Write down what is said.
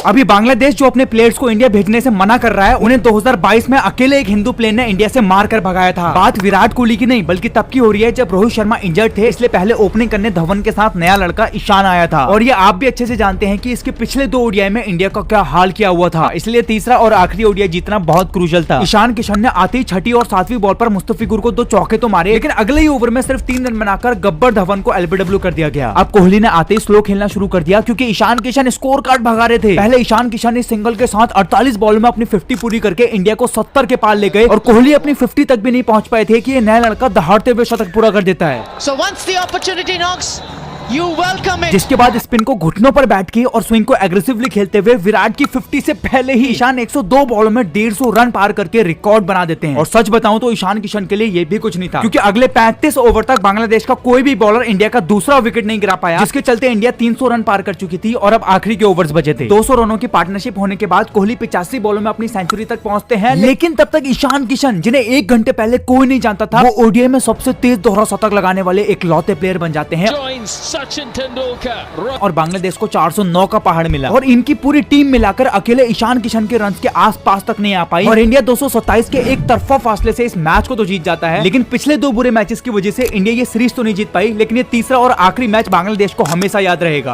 अभी बांग्लादेश जो अपने प्लेयर्स को इंडिया भेजने से मना कर रहा है, उन्हें 2022 में अकेले एक हिंदू प्लेयर ने इंडिया से मार कर भगाया था। बात विराट कोहली की नहीं बल्कि तब की हो रही है जब रोहित शर्मा इंजर्ड थे, इसलिए पहले ओपनिंग करने धवन के साथ नया लड़का ईशान आया था। और ये आप भी अच्छे से जानते हैं कि इसके पिछले 2 ओडीआई में इंडिया का क्या हाल किया हुआ था, इसलिए तीसरा और आखिरी ओडीआई जीतना बहुत क्रूशियल था। ईशान किशन ने आते ही 6ठी और 7वीं बॉल पर मुस्तफिजुर को 2 चौके तो मारे, लेकिन अगले ही ओवर में सिर्फ 3 रन बनाकर गब्बर धवन को एलबीडब्ल्यू कर दिया गया। अब कोहली ने आते ही स्लो खेलना शुरू कर दिया क्योंकि ईशान किशन स्कोर कार्ड भगा रहे थे। पहले ईशान किशन इस सिंगल के साथ 48 बॉल में अपनी 50 पूरी करके इंडिया को 70 के पार ले गए और कोहली अपनी 50 तक भी नहीं पहुंच पाए थे कि ये नया लड़का दहाड़ते हुए शतक पूरा कर देता है। So once the opportunity knocks, you welcome it. जिसके बाद स्पिन को घुटनों पर बैठ के और स्विंग को एग्रेसिवली खेलते हुए विराट की 50 से पहले ही ईशान 102 बॉलों में 150 रन पार करके रिकॉर्ड बना देते हैं। और सच बताऊं तो ईशान किशन के लिए ये भी कुछ नहीं था, क्योंकि अगले 35 ओवर तक बांग्लादेश का कोई भी बॉलर इंडिया का दूसरा विकेट नहीं गिरा पाया, जिसके चलते इंडिया 300 रन पार कर चुकी थी और अब आखिरी के ओवर्स बचे थे। 200 रनों की पार्टनरशिप होने के बाद कोहली 85 बॉलों में अपनी सेंचुरी तक पहुंचते हैं, लेकिन तब तक ईशान किशन, जिन्हें 1 घंटे पहले कोई नहीं जानता था, वो ओडीआई में सबसे तेज दोहरा शतक लगाने वाले एक लौते प्लेयर बन जाते हैं और बांग्लादेश को 409 का पहाड़ मिला। और इनकी पूरी टीम मिलाकर अकेले ईशान किशन के रन्स के आसपास तक नहीं आ पाई और इंडिया 227 के एक तरफा फासले से इस मैच को तो जीत जाता है। लेकिन पिछले 2 बुरे मैचेस की वजह से इंडिया ये सीरीज तो नहीं जीत पाई, लेकिन ये तीसरा और आखिरी मैच बांग्लादेश को हमेशा याद रहेगा।